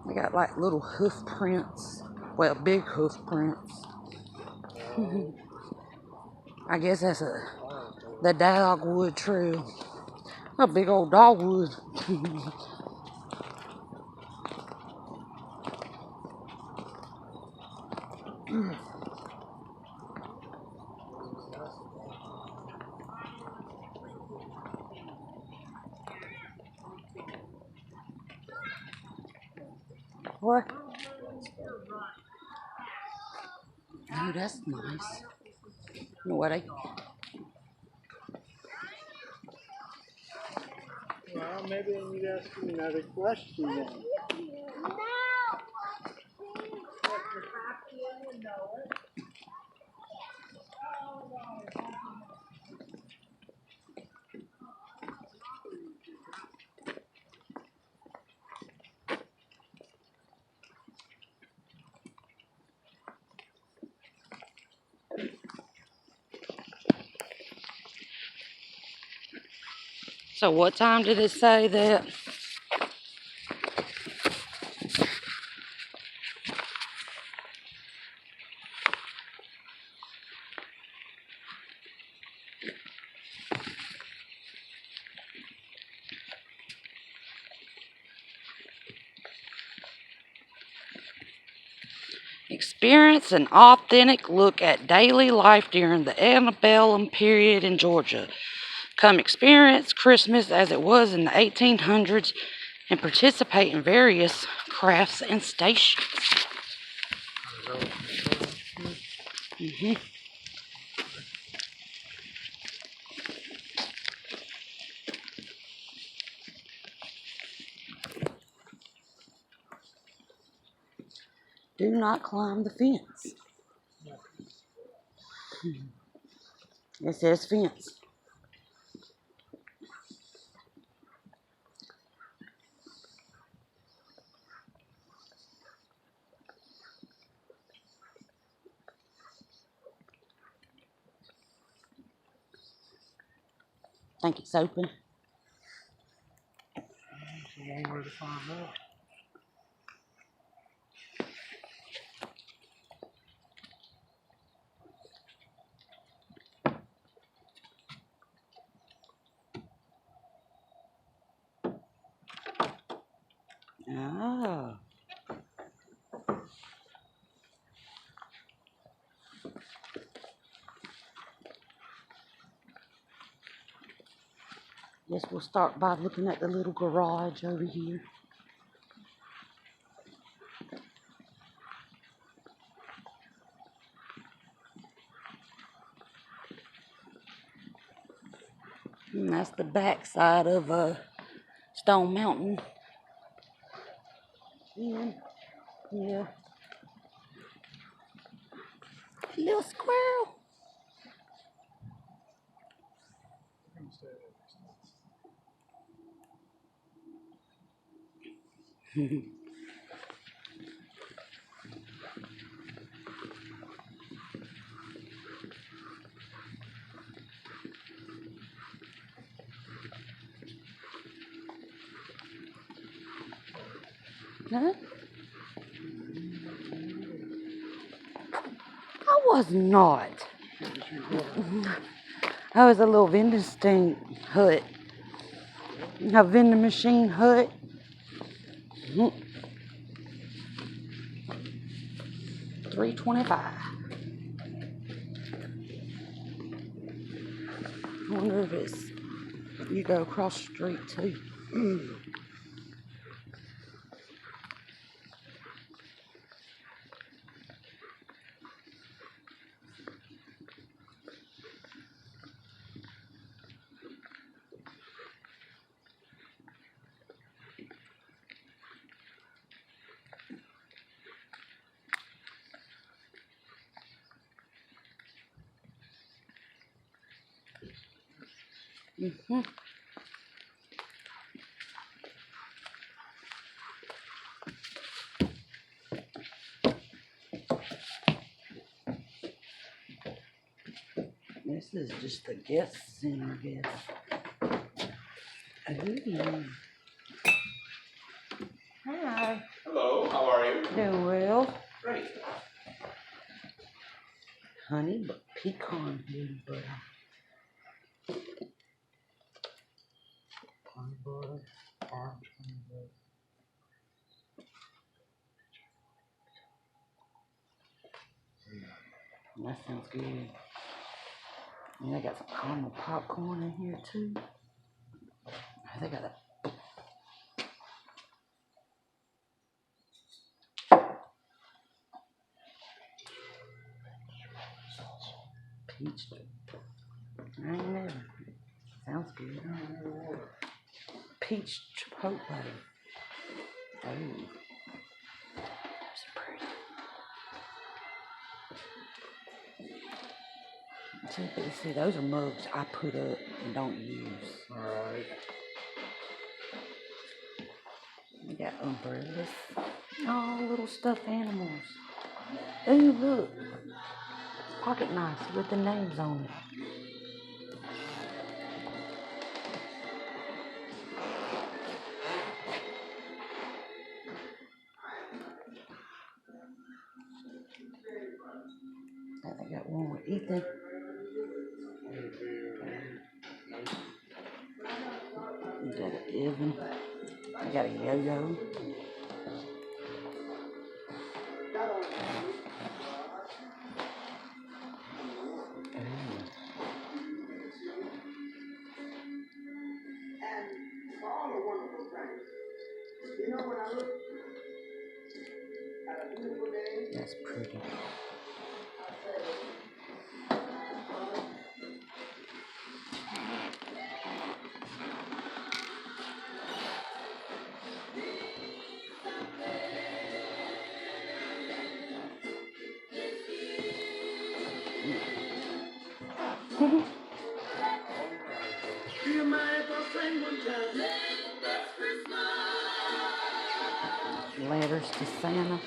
They got like little hoof prints. Well, big hoof prints. I guess that's the dogwood trail. A big old dogwood. What? Oh, that's nice. You know what Well, maybe I need to ask you another question then. So what time did it say that? Experience an authentic look at daily life during the antebellum period in Georgia. Come experience Christmas as it was in the 1800s and participate in various crafts and stations. Do not climb the fence. It says fence. Think it's open. It's a long way to find out. Oh. Guess we'll start by looking at the little garage over here. And that's the back side of Stone Mountain. Yeah. Little squirrel. Huh? I was not. I was a little vending hut. A vending machine hut. $3.25. I wonder if it's you go across the street too. This is just the guest center, I guess. Ooh. Hi. Hello, how are you? Doing well. Great. Honey, but pecan honey butter. Honey butter, orange honey butter. That sounds good. And they got some caramel popcorn in here too. They got a peach. I ain't never. Sounds good. Peach chipotle. Oh, those are pretty. See, those are mugs I put up and don't use. Alright. We got umbrellas. Oh, little stuffed animals. Ooh, look. Pocket knives with the names on it. I got one with Ethan. We got an Evan. I got a yo-yo. That's pretty. Letters to Santa.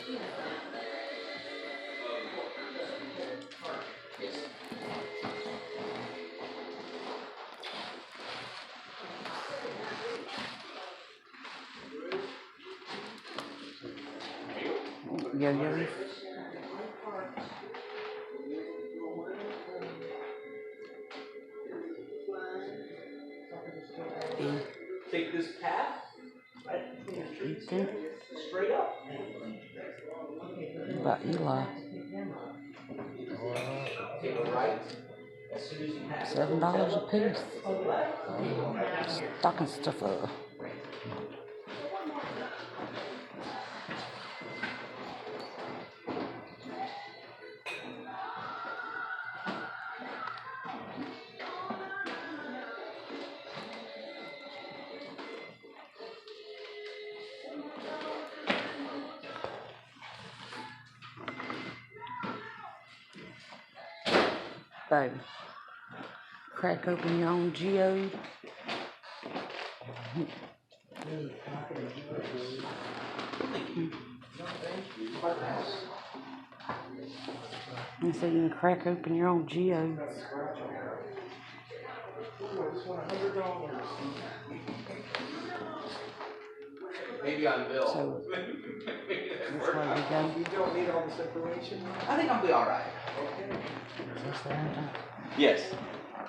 Yo-yos. Take this path, right? Ethan. Straight up. What about Eli? Take a right. As soon as you pass. $7 a piece. Stocking stuffer. Baby. Crack open your own geode. And so you can crack open your own geodes. Maybe on Bill. So, which way we go? You don't need all this information? I think I'll be alright. Okay. This way. Yes.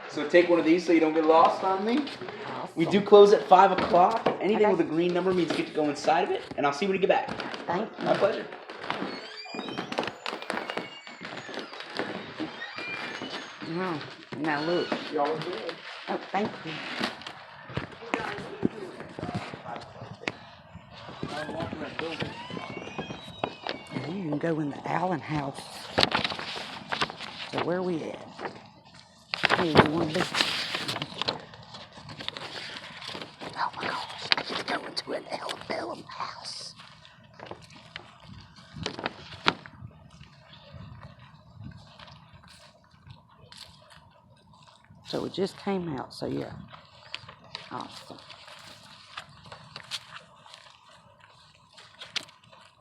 So take one of these so you don't get lost on me. Awesome. We do close at 5 o'clock. Anything Okay. with a green number means you get to go inside of it, and I'll see you when you get back. Thank you. My pleasure. Oh, now look. Y'all are good. Oh, thank you. And you can go in the Allen house. So where we at? Hey, you want to be? Oh my gosh, I get to go into an Alabama house. So it just came out, so yeah. Awesome.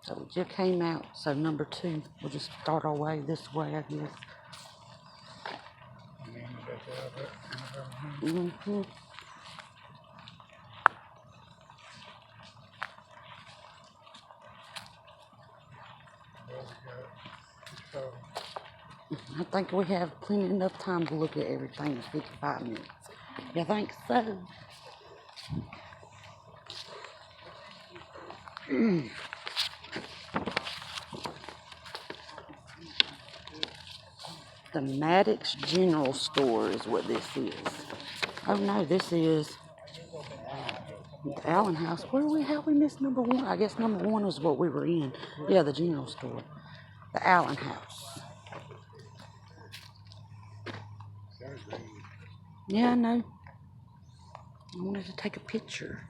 So it just came out, so number 2, we'll just start our way this way, I guess. Mm-hmm. I think we have plenty enough time to look at everything in 55 minutes. You think so? The Maddox General Store is what this is. Oh no, this is the Allen House. How we missed number one? I guess number one was what we were in. Yeah, the general store. The Allen House. Yeah, I know. I wanted to take a picture.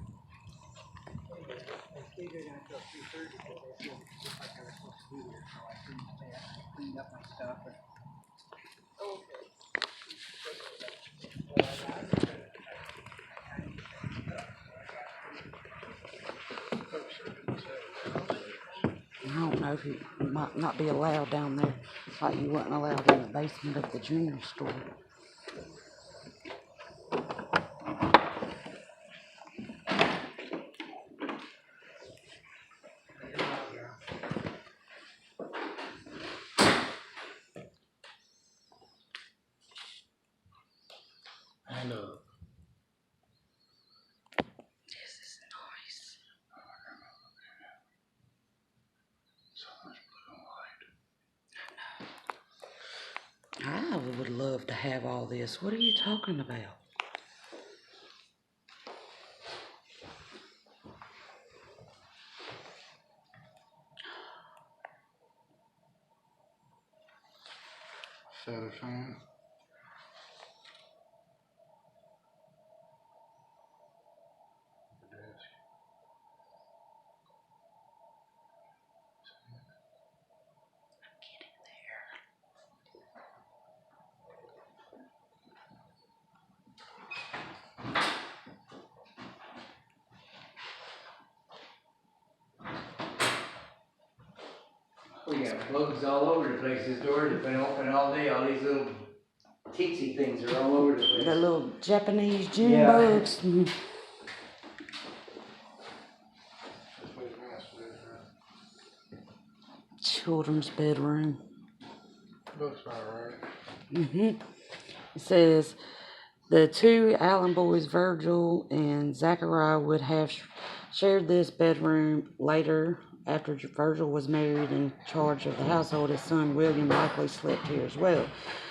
I don't know if you might not be allowed down there, like you wasn't allowed in the basement of the general store. I know. This is nice. So much blue and white. I would love to have all this. What are you talking about? Set a fan. We got plugs all over the place. This door has been open all day. All these little teensy things are all over the place. The little Japanese June Yeah. bugs. Children's bedroom. Looks about right. It says the two Allen boys, Virgil and Zachariah, would have shared this bedroom later. After Virgil was married in charge of the household, his son William likely slept here as well.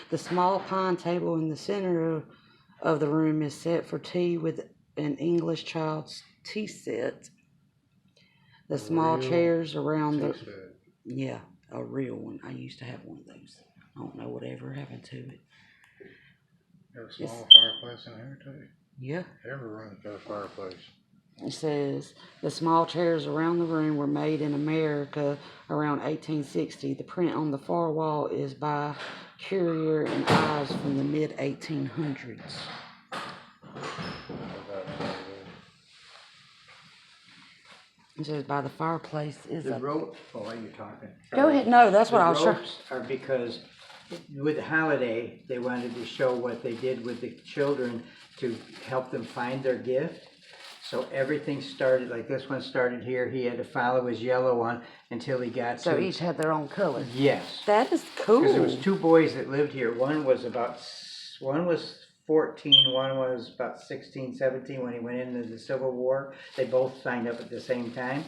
The small pine table in the center of the room is set for tea with an English child's tea set. The small Real chairs around She the... said, Yeah, a real one. I used to have one of those. I don't know whatever happened to it. got a small fireplace in here too. Yeah. Every room's got a fireplace. It says the small chairs around the room were made in America around 1860. The print on the far wall is by Currier and Ives from the mid 1800s. It says by the fireplace is The a... ropes, oh, what are you talking? Go ahead. No, that's what I was The trying... ropes are because with the holiday, they wanted to show what they did with the children to help them find their gift. So everything started, like this one started here, he had to follow his yellow one until he got So to... each had their own color. Yes. That is cool. Because there was two boys that lived here. One was 14, one was about 16, 17 when he went into the Civil War. They both signed up at the same time,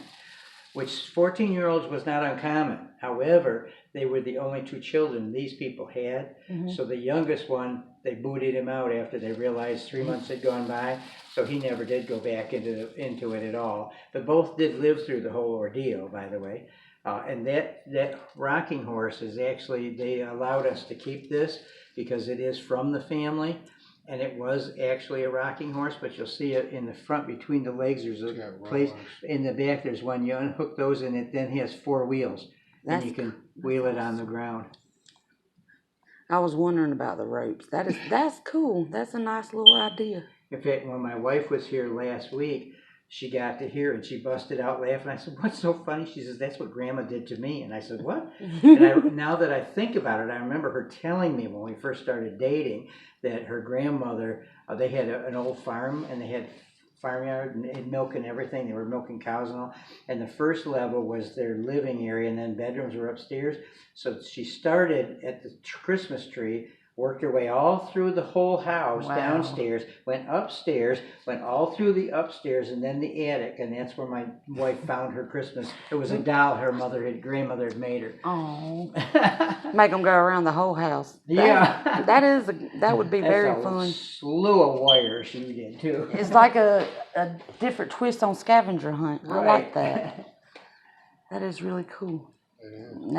which 14-year-olds was not uncommon. However, they were the only two children these people had. So the youngest one, they booted him out after they realized 3 months had gone by. So he never did go back into it at all. But both did live through the whole ordeal, by the way. And that rocking horse is actually, they allowed us to keep this because it is from the family. And it was actually a rocking horse, but you'll see it in the front between the legs. There's a place in the back. There's one. You unhook those, and it then has 4 wheels, and you can wheel it on the ground. I was wondering about the ropes. That's cool. That's a nice little idea. In fact, when my wife was here last week, she got to hear and she busted out laughing. I said, "What's so funny?" She says, "That's what Grandma did to me." And I said, "What?" And now that I think about it, I remember her telling me when we first started dating that her grandmother, they had an old farm and they had farmyard and milk and everything. They were milking cows and all. And the first level was their living area, and then bedrooms were upstairs. So she started at the Christmas tree, worked her way all through the whole house, Wow. downstairs, went upstairs, went all through the upstairs, and then the attic, and that's where my wife found her Christmas. It was a doll her grandmother had made her. Oh, make them go around the whole house. Yeah. That would be very That's a fun. slew of wires she did too. It's like a different twist on scavenger hunt. I like that. That is really cool. And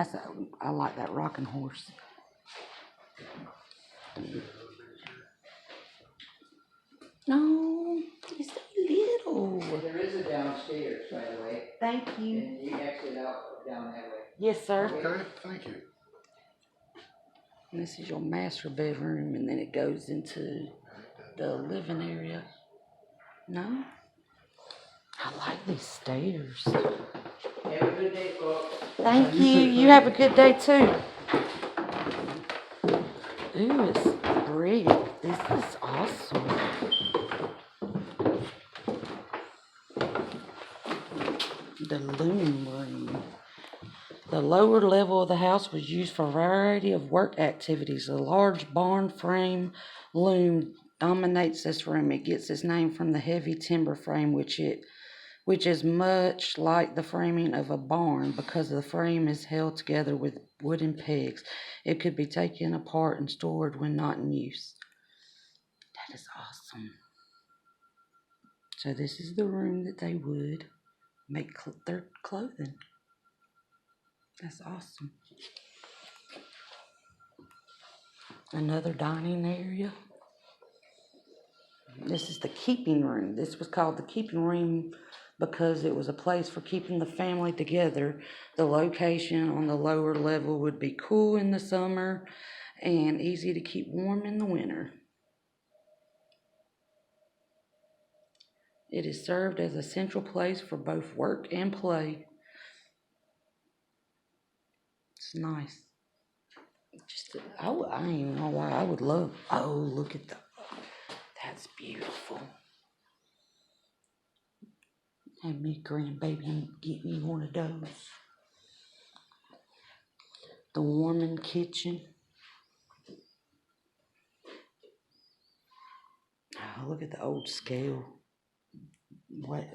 I like that rocking horse. No, he's so little. There is a downstairs, by the way. Thank you. And you exit out down that way. Yes, sir. Okay, thank you. And this is your master bedroom, and then it goes into the living area. No? I like these stairs. Have a good day, folks. Thank you. You have a good day too. Ooh, it's brick. This is awesome. The loom room. The lower level of the house was used for a variety of work activities. A large barn frame loom dominates this room. It gets its name from the heavy timber frame, which is much like the framing of a barn because the frame is held together with wooden pegs. It could be taken apart and stored when not in use. That is awesome. So this is the room that they would make their clothing. That's awesome. Another dining area. This is the keeping room. This was called the keeping room because it was a place for keeping the family together. The location on the lower level would be cool in the summer and easy to keep warm in the winter. It is served as a central place for both work and play. It's nice. I don't even know why I would love. Oh, look at that's beautiful. Have me grandbaby and get me one of those. The warming kitchen. Oh, look at the old scale. What?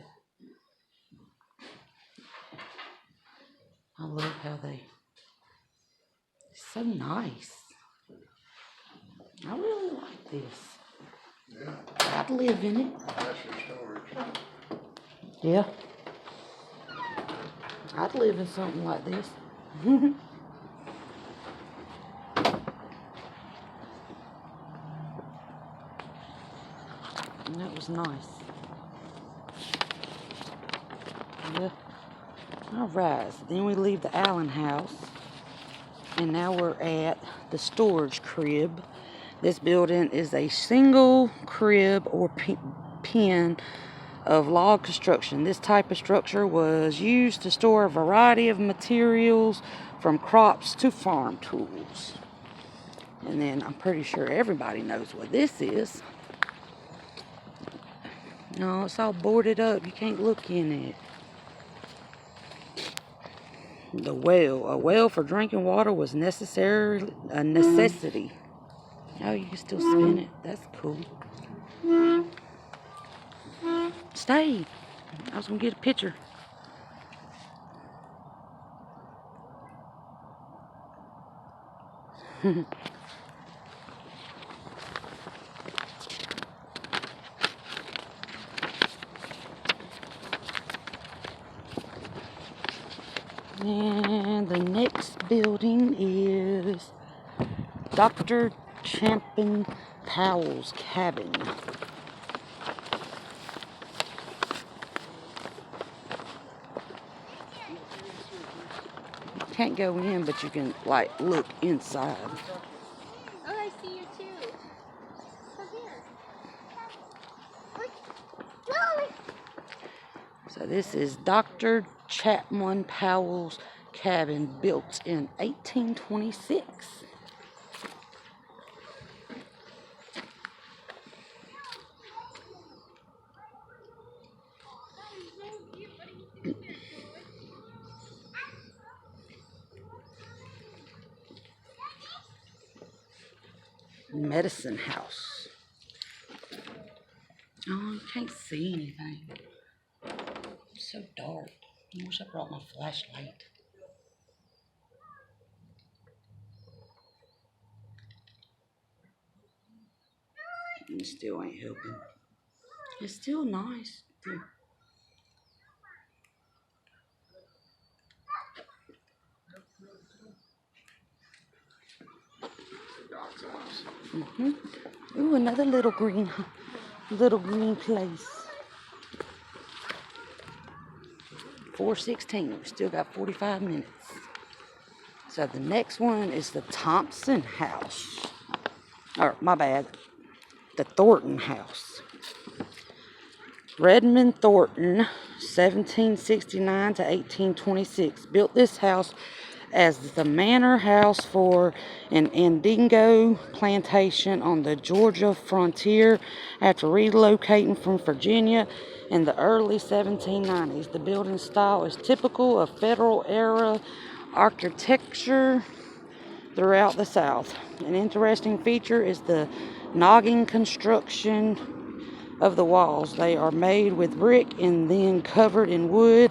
I love how it's so nice. I really like this. Yeah, I'd live in it. that's your storage. Yeah. I'd live in something like this. And that was nice. Yeah. All right, so then we leave the Allen house. And now we're at the storage crib. This building is a single crib or pen of log construction. This type of structure was used to store a variety of materials from crops to farm tools. And then I'm pretty sure everybody knows what this is. No, it's all boarded up. You can't look in it. The well. A well for drinking water was a necessity. Oh, you can still spin it. That's cool. Stay. I was going to get a picture. And the next building is Dr. Chapman Powell's cabin. You can't go in, but you can like look inside. Oh, I see you too. Come here. Look. So this is Dr. Chapman Powell's cabin, built in 1826. medicine house. Oh, you can't see anything. It's so dark. I wish I brought my flashlight. It still ain't helping. It's still nice. Ooh, another little green place. 4:16. We still got 45 minutes. So the next one is the Thompson House. Or my bad, the Thornton House. Redmond Thornton, 1769 to 1826, built this house as the manor house for an indigo plantation on the Georgia frontier after relocating from Virginia in the early 1790s. The building style is typical of Federal era architecture throughout the South. An interesting feature is the noggin construction of the walls. They are made with brick and then covered in wood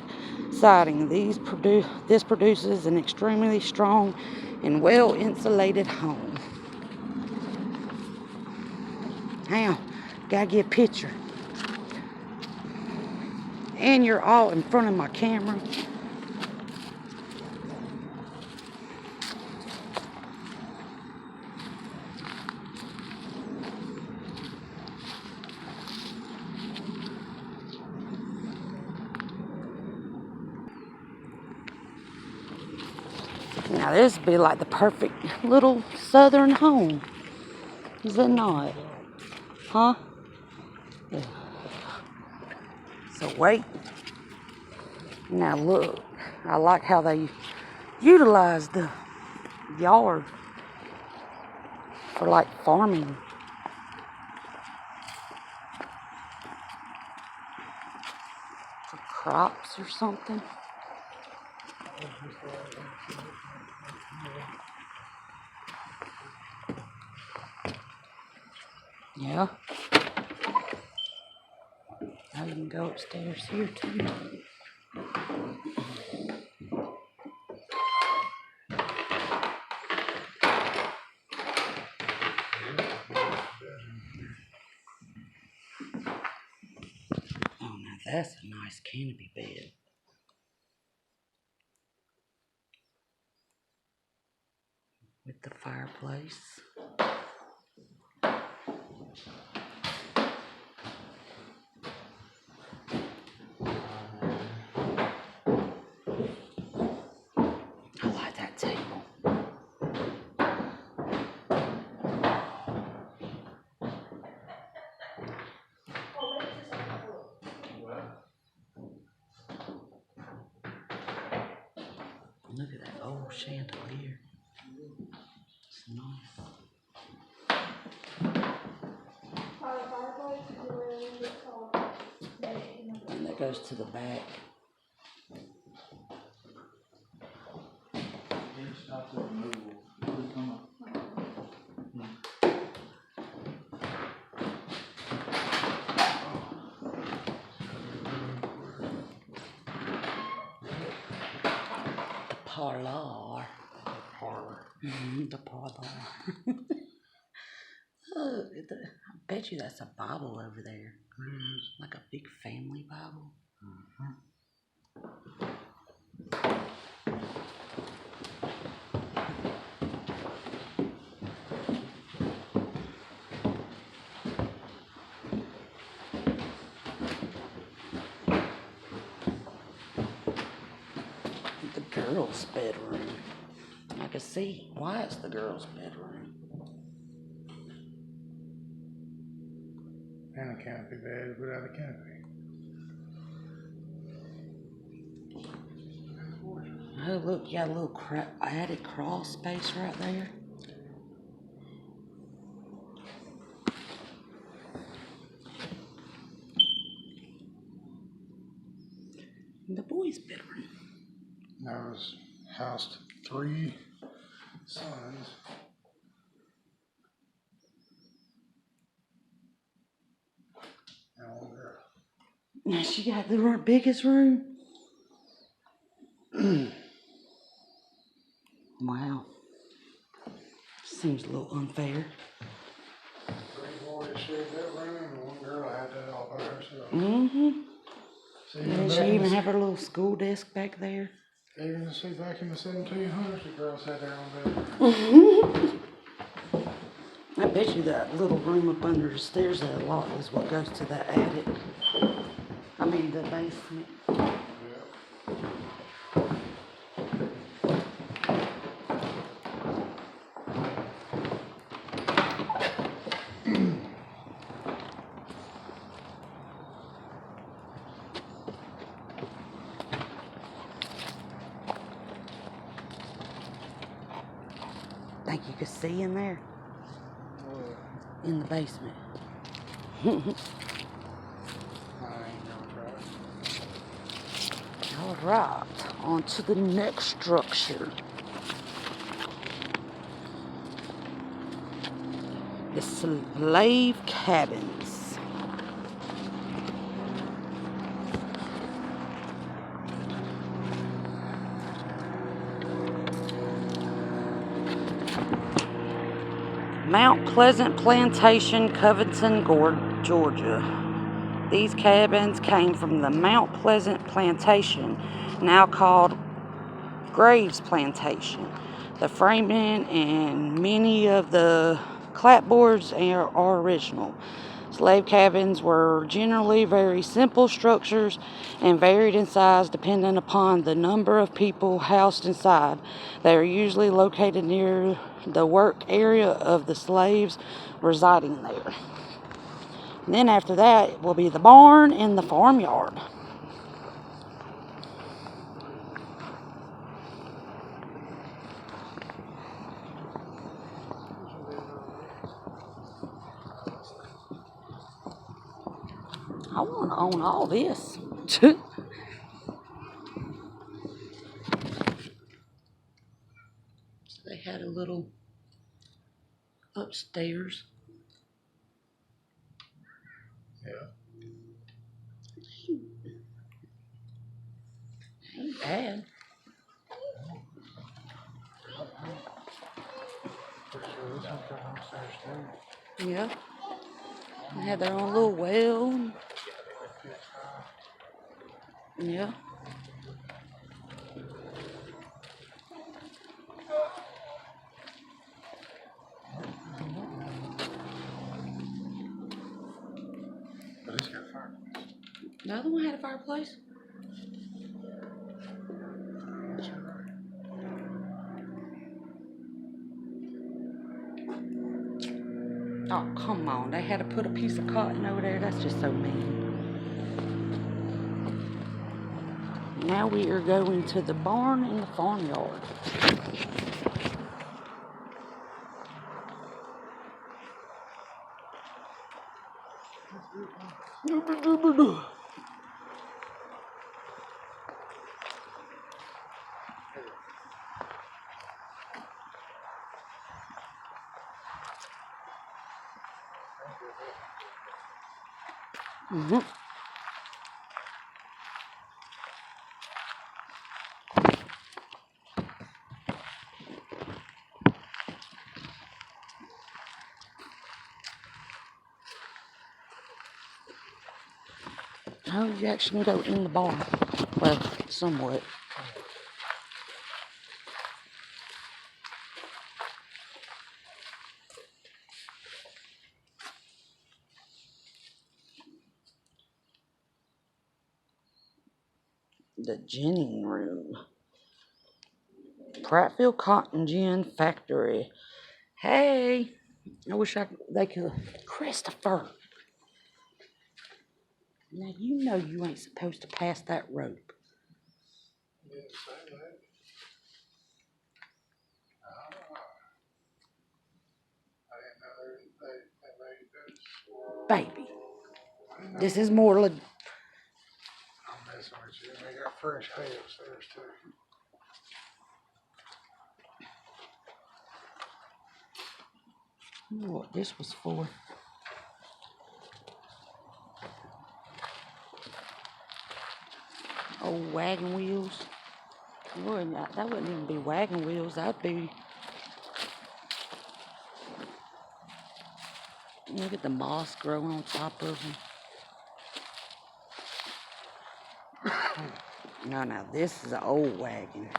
siding. This produces an extremely strong and well insulated home. Now, gotta get a picture. And you're all in front of my camera. Now this would be like the perfect little southern home. Is it not? Huh? Yeah. So wait. Now look. I like how they utilize the yard for like farming. For crops or something. Yeah. Now you can go upstairs here too. Oh, now that's a nice canopy bed. With the fireplace. I like that table. Look at that old chandelier. It's nice. And that goes to the back. The parlor. The parlor. Oh, I bet you that's a Bible over there. Like a big family Bible. The girls' bedroom. I can see why it's the girls' bedroom. And a canopy bed without a canopy. Oh, look, you got a little added crawl space right there. The boys' bedroom. I was housed 3 sons. Now she got the biggest room. Wow. Seems a little unfair. 3 boys shared that room, and 1 girl had that all by herself. Mm-hmm. See, And she even have her little school desk back there. even see back in the 1700s, the girls had their own bed. I bet you that little room up under the stairs there a lot is what goes to that attic. I mean the basement. Think you could see in there? In the basement. I ain't gonna try. All right, on to the next structure. The slave cabins. Mount Pleasant Plantation, Covington, Georgia. These cabins came from the Mount Pleasant Plantation, now called Graves Plantation. The framing and many of the clapboards are original. Slave cabins were generally very simple structures and varied in size depending upon the number of people housed inside. They are usually located near the work area of the slaves residing there. And then after that will be the barn and the farmyard. I want to own all this. So they had a little upstairs. Yeah. Ain't bad. Pretty sure this one's got upstairs too. Yeah. They had their own little well. Yeah. But it's got a fireplace. The other one had a fireplace. That's right. Oh, come on. They had to put a piece of cotton over there. That's just so mean. Now we are going to the barn and the farmyard. Mm-hmm. Oh, you actually can go in the barn. Well, somewhat. The ginning room. Prattville Cotton Gin Factory. Hey, I wish they could. Christopher. Now you know you ain't supposed to pass that rope. You didn't say that. I didn't know they made this. Baby, this is more I'm messing with you. They got fresh hay upstairs too. what this was for. Old wagon wheels. That wouldn't even be wagon wheels. That'd be. Look at the moss growing on top of them. No, now this is an old wagon.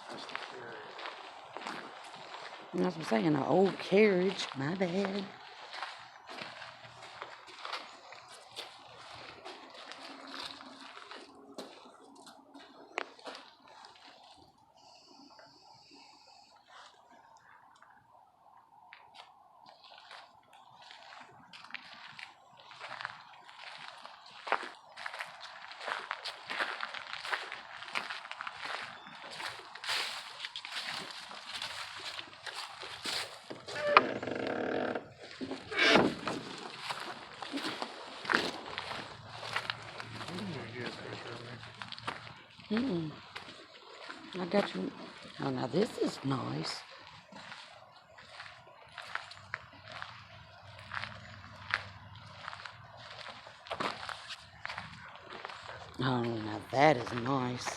That's the carriage. That's what I'm saying, an old carriage. My bad. You get a picture of me. Mm-mm. I got you. Oh, now this is nice. Oh, now that is nice.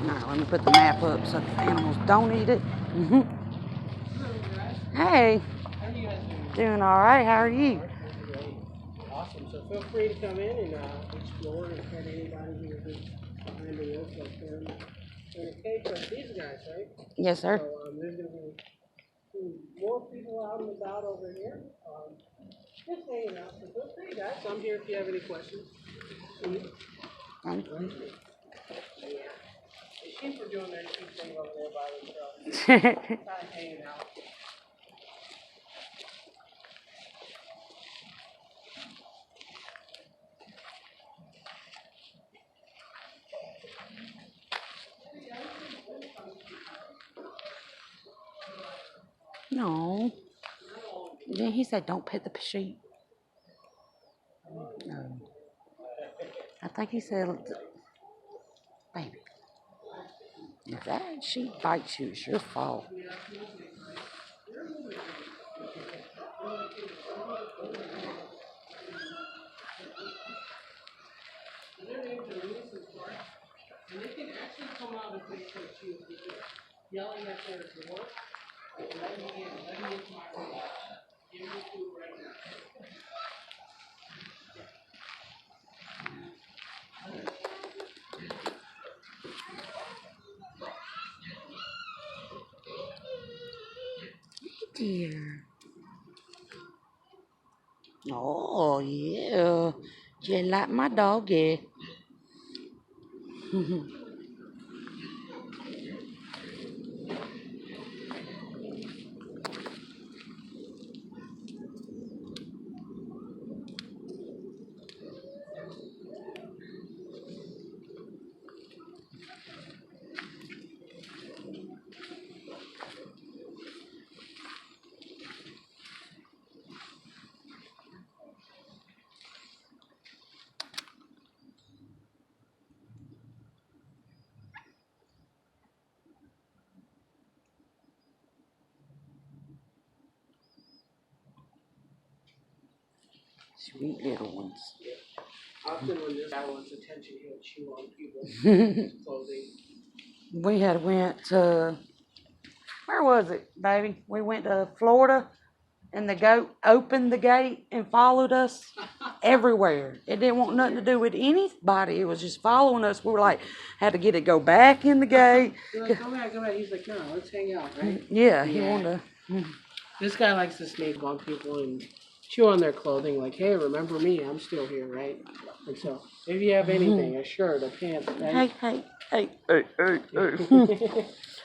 Now, let me put the map up so the animals don't eat it. Hey, How are you guys doing? doing all right. How are you? Great. Awesome. So feel free to come in and explore and pet anybody who's behind the wheel. So in a cage like these guys, right? Yes, sir. So there's going to be more people out and about over here. Just hanging out. So feel free, guys. I'm here if you have any questions. Um, Yeah. The sheep are doing their sheep thing over there by themselves. Kind of hanging out. no. Then he said, don't pet the sheep. No. I think he said, baby, if that sheep bites you, it's your fault. Their names are Lewis and Clark, and they can actually come out if they so choose. They're just yelling at their door, let me into my room. Give me food right now. Dear. Oh, yeah. Just like my doggy. Sweet little ones. Often when this guy wants attention, he'll chew on people's clothing. We had went to, where was it, baby? We went to Florida, and the goat opened the gate and followed us everywhere. It didn't want nothing to do with anybody. It was just following us. We were like, had to get it go back in the gate. You're like, come back, come back. He's like, no, let's hang out, right? Yeah, he wanted to. This guy likes to snake on people and chew on their clothing, like, hey, remember me? I'm still here, right? And so, if you have anything, a shirt, a pants, right? Hey.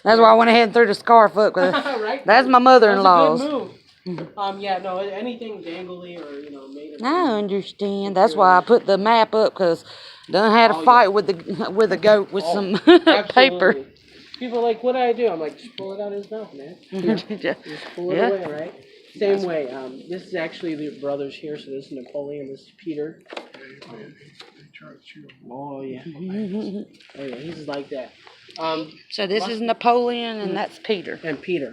That's why I went ahead and threw the scarf up. 'Cause Right? that's my mother-in-law's. That's a good move. Yeah, no, anything dangly or, made of. I understand. That's why I put the map up, because done had a fight with a goat with some paper. Absolutely. People are like, what do I do? I'm like, just pull it out of his mouth, man. Just pull it away, right? Same way. This is actually the brothers here. So this is Napoleon. This is Peter. They try to chew 'em. Oh yeah. Oh yeah. He's like that. So this is Napoleon, and that's Peter. And Peter.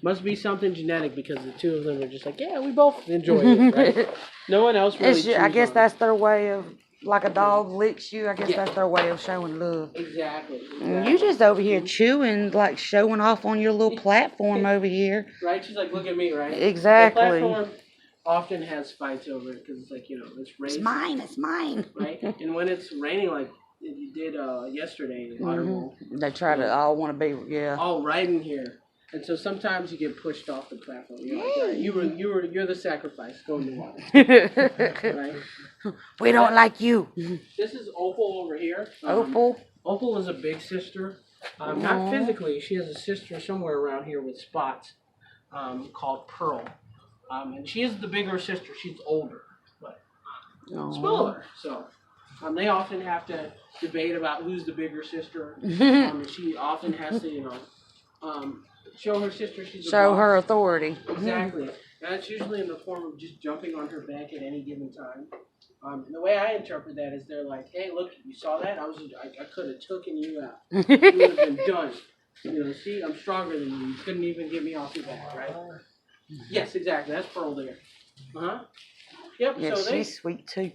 Must be something genetic because the two of them are just like, yeah, we both enjoy it, right? No one else really. I guess chews on that's their way of, like a dog licks you. I guess that's their way of showing love. it. Exactly. And you just over here chewing, like showing off on your little platform over here. Right? She's like, look at me, right? Exactly. The platform often has fights over it because it's like, it's raised. It's mine. Right? And when it's raining, like you did yesterday in Waterville, They try to all want to be, all right in here. And so sometimes you get pushed off the platform. You're like, all right, you're the sacrifice. Go in the water. Right? We don't like you. This is Opal over here. Opal? Opal is a big sister. Not physically. She has a sister somewhere around here with spots called Pearl. And she is the bigger sister. She's older, but smaller. So they often have to debate about who's the bigger sister. And she often has to, show her sister she's the Show boss. her authority. Exactly. And that's usually in the form of just jumping on her back at any given time. And the way I interpret that is they're like, hey, look, you saw that? I could have taken you out. You would have been done. See, I'm stronger than you. You couldn't even get me off your back, right? Yes, exactly. That's Pearl there. Yep. Yeah, So she's sweet too.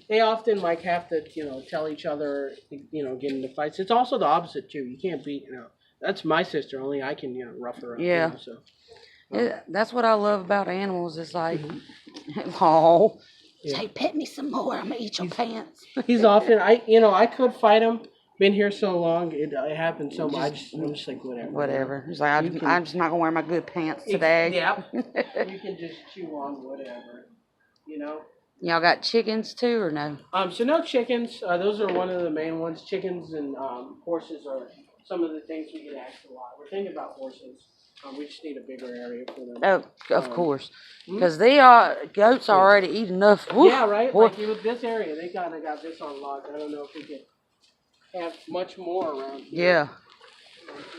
they often like have to, tell each other, get into fights. It's also the opposite too. You can't beat, that's my sister. Only I can, rough her up. Yeah. So. That's what I love about animals. It's like, oh, Yeah. say, pet me some more. I'm gonna eat your pants. He's often, I could fight him. Been here so long, it happened so much. I'm just like, whatever. Whatever. He's like, I'm just not gonna wear my good pants today. Yep. You can just chew on whatever, Y'all got chickens too, or no? So no chickens. Those are one of the main ones. Chickens and horses are some of the things we get asked a lot. We're thinking about horses. We just need a bigger area for them. Oh, of course. Because goats already eat enough. Woo, Yeah, right? boy. Like with this area, they kind of got this on lock. I don't know if we could have much more around here. Yeah.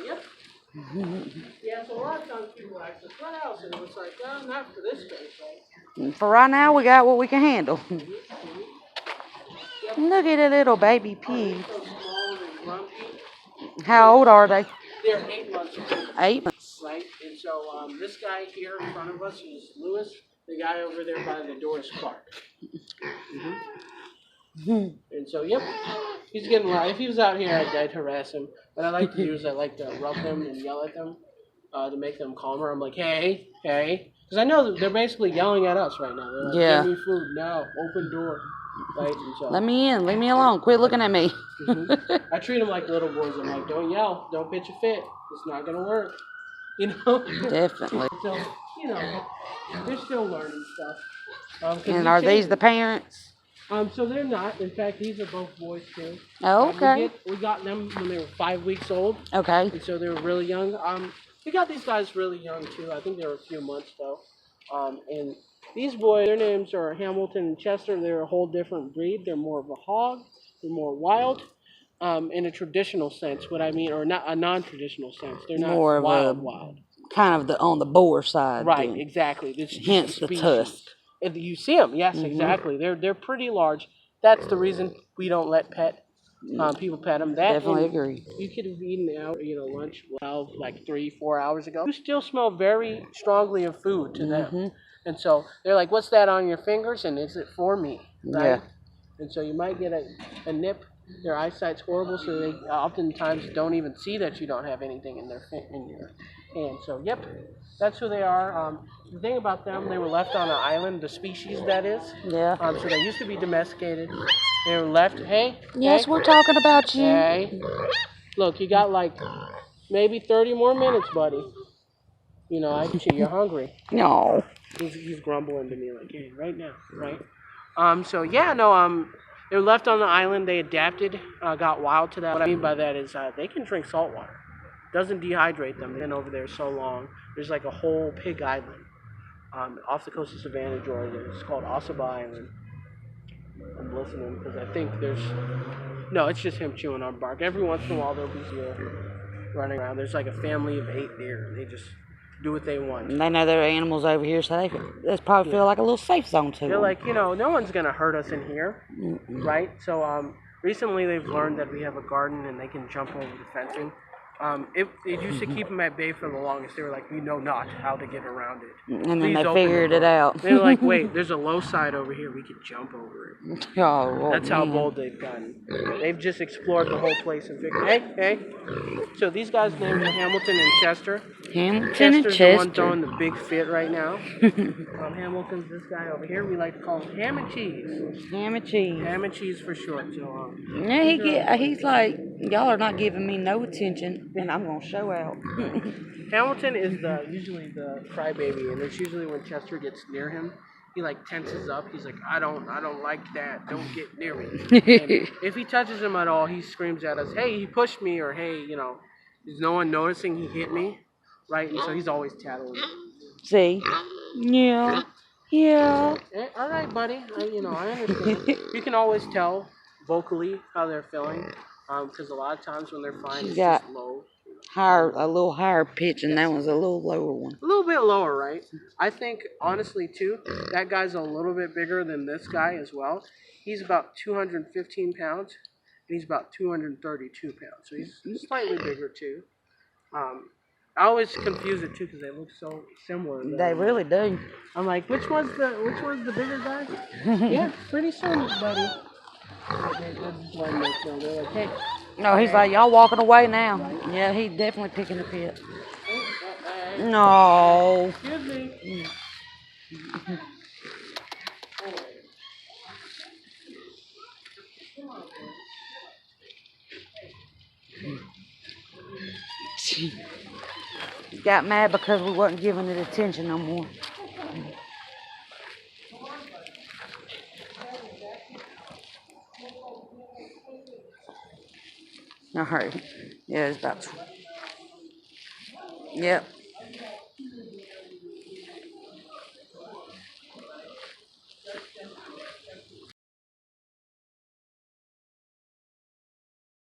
Yep. Yeah, so a lot of times people ask us, what else? And it's like, not for this space, right? For right now, we got what we can handle. Look at the little baby pig. So small and grumpy. How old are they? They're 8 months old. 8 months. Right? And so this guy here in front of us is Lewis. The guy over there by the door is Clark. And so, yep, he's getting loud. If he was out here, I'd harass him. What I like to do is I like to rub them and yell at them to make them calmer. I'm like, hey. Because I know that they're basically yelling at us right now. They're like, Yeah. give me food now, open door. Right? And so, Let me in. Leave me alone. Quit looking at me. I treat them like little boys. I'm like, don't yell. Don't pitch a fit. It's not going to work. Definitely. So, they're still learning stuff. 'Cause And we are these changed- the parents? So they're not. In fact, these are both boys too. Oh, okay. We got them when they were 5 weeks old, Okay. and so they were really young. We got these guys really young too. I think they were a few months though. And these boys, their names are Hamilton and Chester. They're a whole different breed. They're more of a hog. They're more wild. In a traditional sense, what I mean, or not a non-traditional sense. They're not More of wild. Kind of on the boar side. Right, then. exactly. It's just Hence a the species. tusk. If you see them, yes, exactly. They're pretty large. That's the reason we don't let people pet them. That Definitely and agree. You could have eaten out, lunch like 3-4 hours ago. You still smell very strongly of food to them, and so they're like, "What's that on your fingers?" And is it for me? Right? Yeah. And so you might get a nip. Their eyesight's horrible, so they oftentimes don't even see that you don't have anything in your hand. So, yep, that's who they are. The thing about them, they were left on an island, the species that is. Yeah. So they used to be domesticated. They were left. Hey. Yes, hey, we're talking about you. Hey. Look, you got like maybe 30 more minutes, buddy. I see you're hungry. No. He's grumbling to me like, hey, right now, right? So yeah, no, they were left on the island. They adapted, got wild to that. What I mean by that is they can drink salt water. Doesn't dehydrate them. They've been over there so long. There's like a whole pig island off the coast of Savannah, Georgia. It's called Ossabaw Island. I'm listening because I think there's no. It's just him chewing on bark. Every once in a while there'll be deer running around. There's like a family of 8 deer. They just do what they want. And they know there are animals over here, so they probably feel like a little safe zone to They're them. like, no one's gonna hurt us in here, right? So recently they've learned that we have a garden and they can jump over the fencing. It used to keep them at bay for the longest. They were like, we know not how to get around it. And then Please they open the figured it door. out. They're like, wait, there's a low side over here. We could jump over it. Oh, Lord, That's how man. bold they've gotten. They've just explored the whole place and figured, hey. So these guys named Hamilton and Chester. Hamilton and Chester's the one Chester. throwing the big fit right now. Hamilton's this guy over here. We like to call him Ham and Cheese. Ham and cheese. Ham and Cheese for short. So Yeah, he's like, y'all are not giving me no attention, and I'm gonna show out. Hamilton is usually the crybaby, and it's usually when Chester gets near him, he like tenses up. He's like, I don't like that. Don't get near me. And if he touches him at all, he screams at us, hey, he pushed me, or hey, is no one noticing he hit me, right? And so he's always tattling. See? Yeah. All right, buddy. I understand. You can always tell vocally how they're feeling, because a lot of times when they're fine, it's Yeah. just low. A little higher pitch, and that one's a little lower one. A little bit lower, right? I think, honestly, too, that guy's a little bit bigger than this guy as well. He's about 215 pounds, and he's about 232 pounds. So he's slightly bigger, too. I always confuse it, too, because they look so similar. They really do. I'm like, which one's the bigger guy? Yeah, pretty similar, buddy. They're just letting us know. They're like, hey. No, he's like, y'all walking away now. Yeah, he definitely picking the pit. No. Excuse me. He got mad because we wasn't giving it attention no more. All right. Yeah, it's about. Yep.